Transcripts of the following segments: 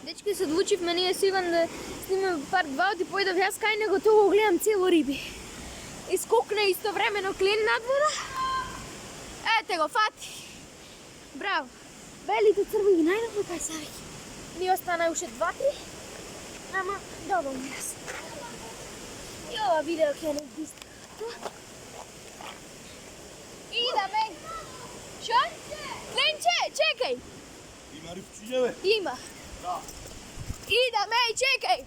Дечки се одлучивме ние со Иван да снимаме пар два и појдов јас кај него, тоа го гледам цело риби. Искокна истовремено клин над вода. Ете го, фати. Браво. Белите црви ги најдовме кај Савиќ. Ни остана уште 2-3. Ама доволно јас. И ова видео ќе не дистра. Идаме. Шо? Ленче, чекај. Има рибчиња, бе? Има. Да. Идаме, чекај.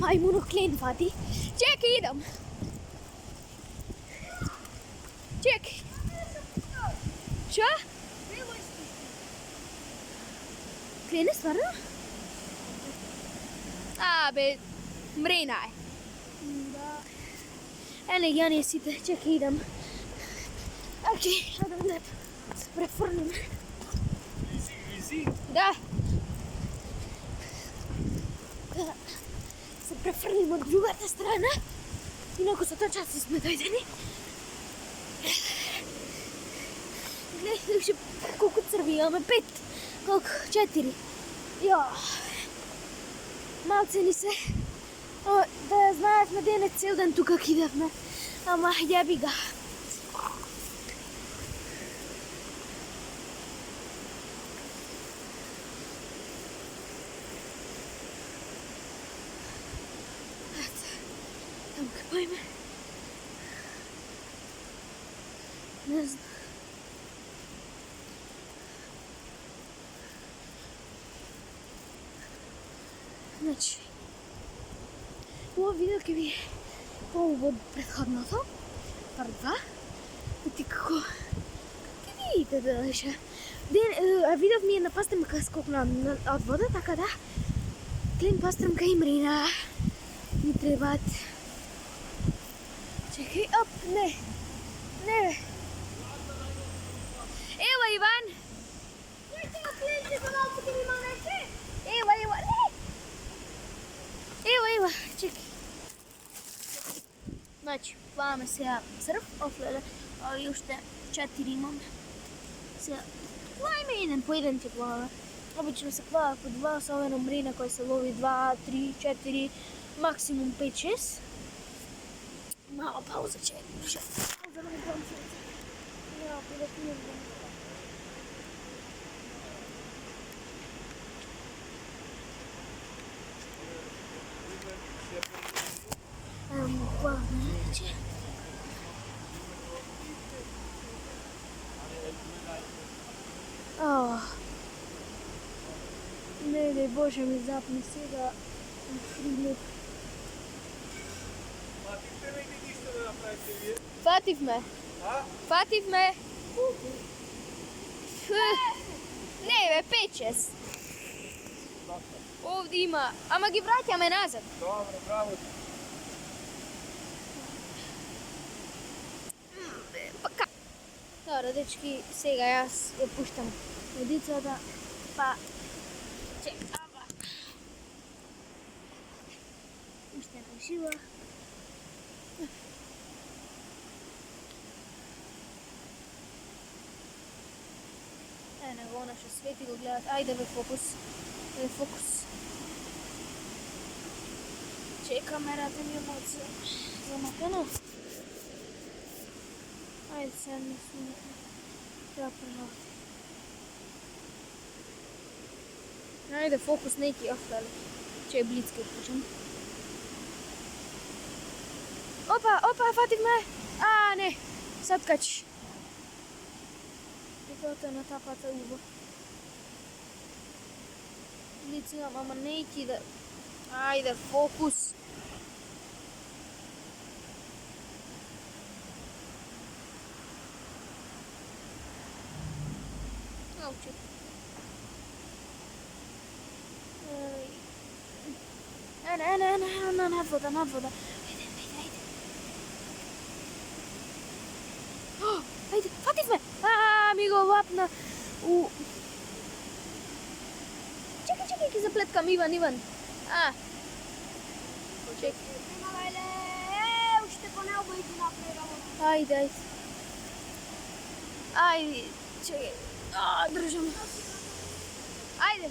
Мајмуно клен фати. Чекај, идам. Чекај. Шо? Клене стварно? Бе, мрена е. Да. Не, ја не сите, чекај, идам. Окей, одам да се префрнем. Изи. Да. Се префрлим од другата страна. Инаку со тоа часи сме дојдени. Гледај уште колку црви имаме, 5, колку, 4. Ја. Малце ни се. Да знаевме денес цел ден тука кидавме. Ама јаби га. Ајме. Не знам. Значи, ова видео ќе ви по-убаво од претходното, пар 2. И како ќе видите да ше. Видов ми е на пастрмка скокна од вода, така да клин пастрмка и мрина ми требаат. Чекай, оп, не, бе. Ева, Иван. Ева, не. Ева, чекай. Значи, плаваме сега црв, офлеле, и уште 4 имаме. Сега, плаваме еден по еден ќе плаваме. Обично се плава по 2, особено мрина кој се лови 2, 3, 4, максимум 5-6. Мала пауза ќе пише. За да не гледам срце. Няма да пиjem да не гледам. Плавно рече. Не, дай Боже ми запне сега. Фрилеп. Фативме. Фативме. Не бе, 5-6. Овде има, ама ги враќаме назад. Добре, браво. Добре, дечки, сега јас ја пуштам водицата, па чекава. Уште не решила. Него наше свети го гледат. Ајде бе, фокус. Фокус. Камерата ми е малце заматена. Ајде сега не сме. Треба прелати. Ајде, фокус неки офтали. Че е блицки отпушам. Опа, фативме! Не, сад качи. Тоа на тапата уба. Лицигам, ама неки да... Ајде, фокус! Научи. Над вода. Ајде, фативме! Ми го лапна. Чекај, ќе заплеткам Иван. Чекај. Уште по необо иди напред. Ајде. Ајде, чекај. Држам. Ајде. Ајде.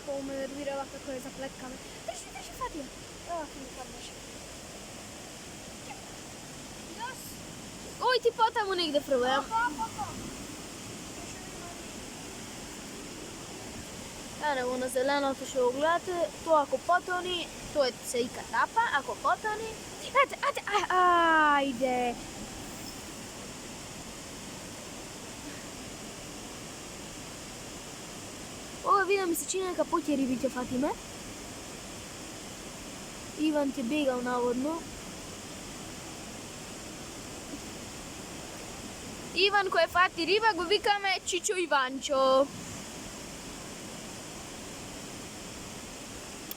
Како ме нервирала како ја заплеткаме. Држи, Фатија. Ке ми паднеш. Ој, ти потаму негде прво, Ево на зеленото што го гледате, тоа ако потони, тоа се ика тапа, ако потони... Ајде! Ова видео ми се чини дека поќе риби ќе фатиме. Иван ќе бегал наводно. Иван кој фати риба го викаме Чичо Иванчо.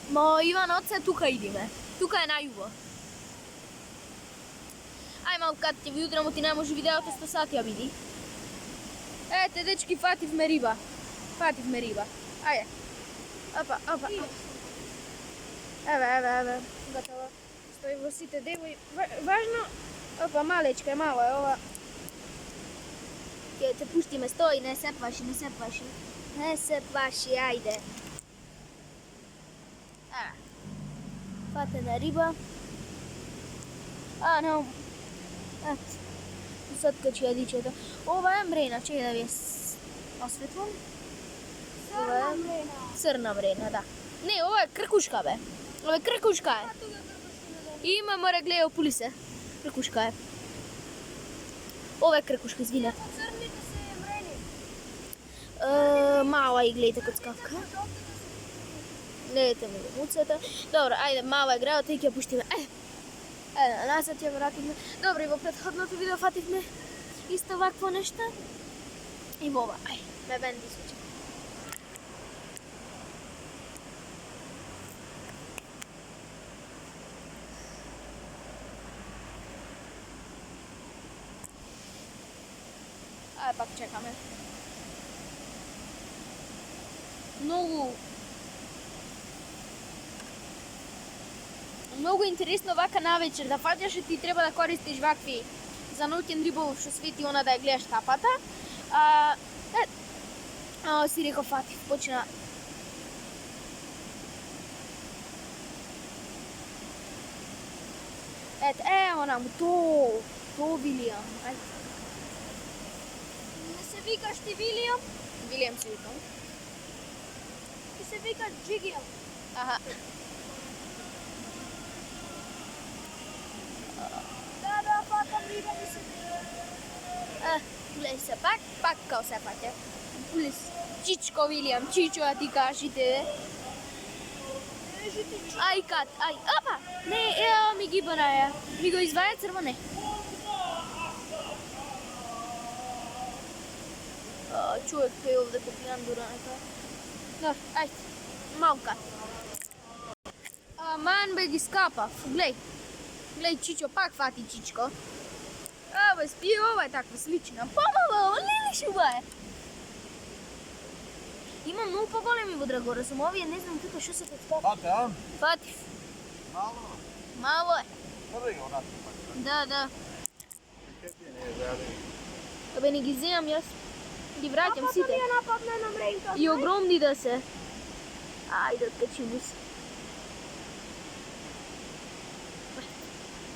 Мо Иван отсе тука идиме. Тука е најубо. Ај малку ќе ви удрам, ти не може видеото 100 сати ја види. Ете дечки, фативме риба. Ајде. Опа. Еве. Готово. Стои во сите девој. Важно. Опа, малечка, мала е ова. Ќе те пуштиме, стои, не се плаши, ајде. Фатена риба. Не. Ето. Sad kad ја дичето. Ова е мрена, чекај да ви осветлам. Црна мрена, да. Не, ова е кркушка, бе. Ова е кркушка е. Има, море гледа пулисе. Кркушка е. Ова е кркушка, извинете. Црните се мрени. Мала и гледате коцкавка. Гледате ми го муцата. Добро, ајде, мала е грева, тъй ќе пуштиме. Назад ја вративме. Добро, и во претходното видео фативме исто вакво нешто. И во ова, ме бенди случај. Пак чекаме. Многу интересно вака навечер да фаќаш и ти треба да користиш вакви за ноќен риболов што свети она да ја гледаш тапата. Си реков фатив, почна. Ето, она му, то Вилијам. Не се викаш ти Вилијам? Вилијам се викам. Ти се викаш Джигијам. Аха. Да, фатам риба ми се вика. Гледај се, пак као се фаќа. Пулис, Чичко Вилијам, Чичо да ти кажите. Ај кат, опа! Не, ео ми ги бараја. Ми го изваја црвоне. Човек кај овде копијан дура нека. Добро, ајде, малка. Ман бе ги скапав, глеј. Глеј, Чичо, пак фати Чичко. Абе, спи, ова е таква слична. Помало, не шуба е. Има многу поголеми во Драгораз, овие не знам тука што се кацкаат. Фата? Фатив. Мало. Мало е. Добре го напи. Да. Кети не е зајаден. Абе, не ги земам јас. Ги враќам Папа сите. ми ја нападна на мренка. И огромни да се. Ајде, откачи се.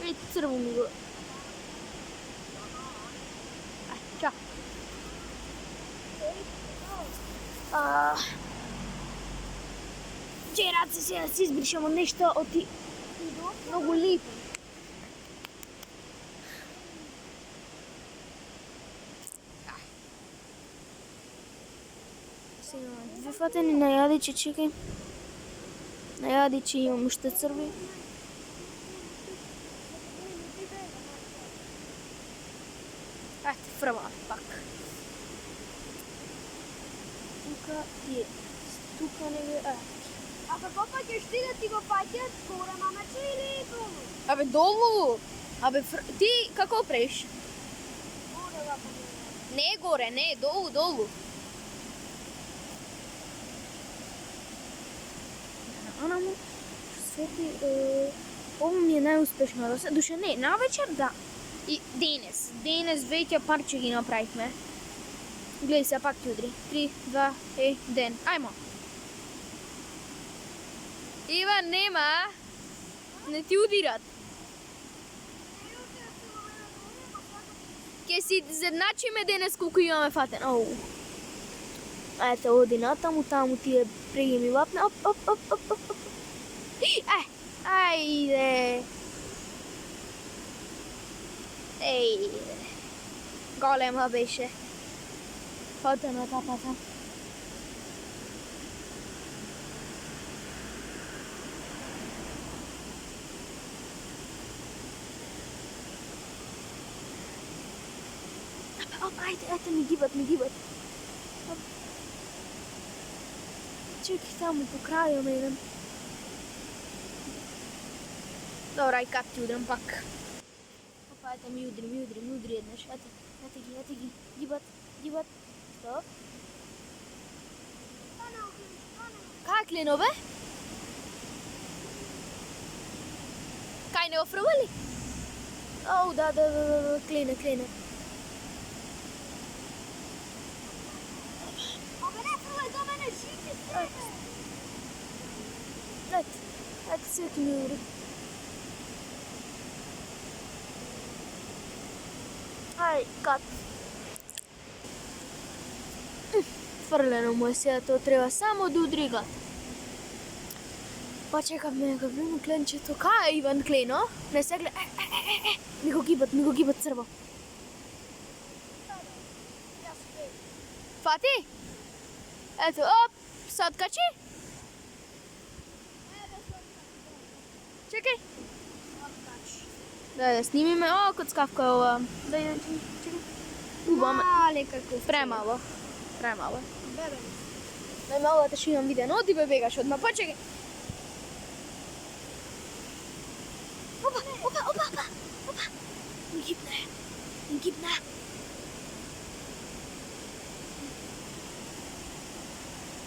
Ето, црво ми го. Чао. Че раце се да се избришам од нешто од ти многу липи. Две фатени најадиче, чекај. Најадиче имам уште црви. Ето, фрвам пак. Тука е. Тука не бе, Абе, папа, ќе ти да ти го паќат скоро на мече или долу? Абе, долу. Абе, ти како преш? Горе вака. Не горе, не, долу. Она му свети, ово ми е најуспешно да се, душе не, навечер да. И денес веќе парче ги направихме. Гледај се, пак ти удри. 3, 2, 1, ајмо. Иван, нема. Не ти удират. Ке си зедначиме денес колку имаме фатен. Оу. Ете, оди натаму, таму ти е прегими вапне. Оп, оп, оп, оп, оп, оп. Ајде. Ејде. Голема беше. Фатена тапата. Оп, ајде, ете ми гибат. Оп. Чекай таму по крају ме идем. Добра, ај кап ти удрам пак. Опа, ете ми удри еднаш. Ете ги, гибат. Стоп. Кај клено бе? Кај не офрвали? Оу, да, клена. Ете секи ми удри. Ај, кат. Фрлено му е сега, то треба само да удри гад. Па чекавме нека влину кленчето. Кај е Иван клено? Не се гледа. Ми го гибат црво. Фати? Ето, оп, се откачи? Чекај. Да снимиме. О, коцкавка е ова. Чекај. Мале како. Премало. Бебе. Најмало да имам видео. Оди бе бегаш одма. Почекај. Опа. Ми гибна.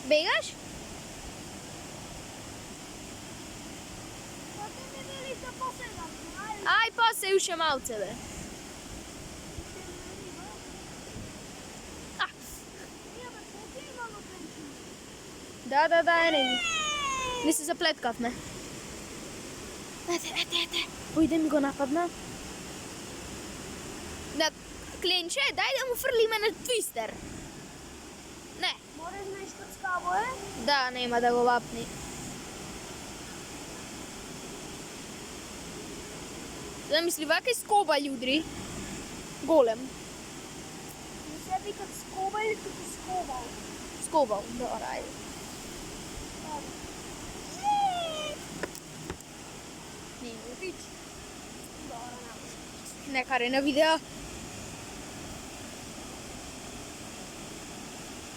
Бегаш? Ај, после уште малце бе. Да, не се заплеткавме. Ете. Ојде ми го нападна. Да, кленче, дај да му фрлиме на твистер. Не. Мораш нешто скаво е? Да, нема да го вапни. Замисли, вака скобалј удри. Голем. Не се викат скоба или туку скобал? Скобал, добра, ајде. Не го пич. Не карај на видео.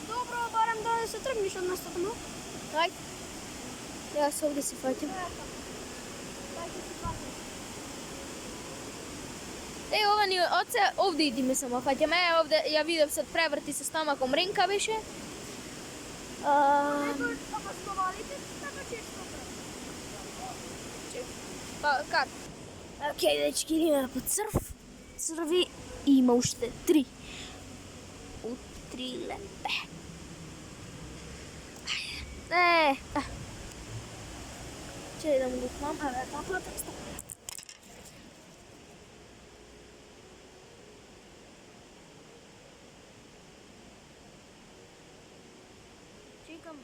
Добро, барам да се тргнеш од нас таму. Ај. Јас овде се фаќам. Ова ни оце овде идиме само фаќаме. Овде ја видев се преврти се стомаком ренка беше. Апа сковалите така често. Па как? Океј, дечки, идеме по црви и има уште 3. Утриле. Чеј да му го кмам, така. Чекам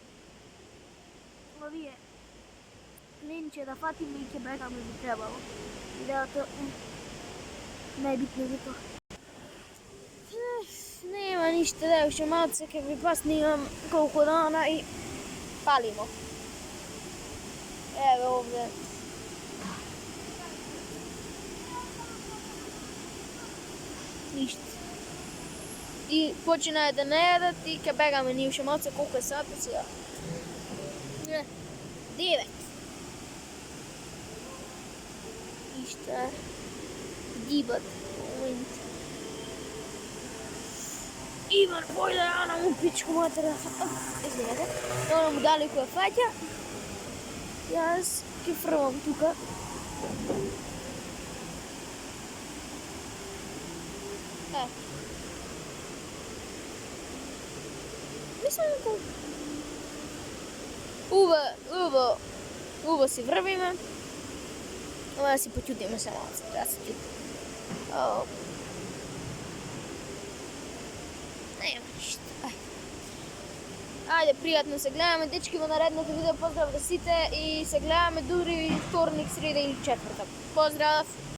овие кленче да фатиме и ќе бегаме би требало. Идејата најбитно за тоа. Нема ништо, да уште малце ќе ви пасне, имам колку дана и палимо. Еве овде. Ништо. И почина да не едат и ќе бегаме ние уште малце, колку е сата сега? 9. Ништо. Гибат во момент. Иван, појде Ана му пичку матера. Извинете. Она му далеко ја фаќа. Јас ќе фрвам тука. Мислам дека Убаво си врвиме. Ова да си поќутиме само малце, треба да се ќути. Нема ништо. Ајде, пријатно се гледаме, дечки, во наредното видео. Поздрав за сите и се гледаме дури вторник, среда или четвртак. Поздрав!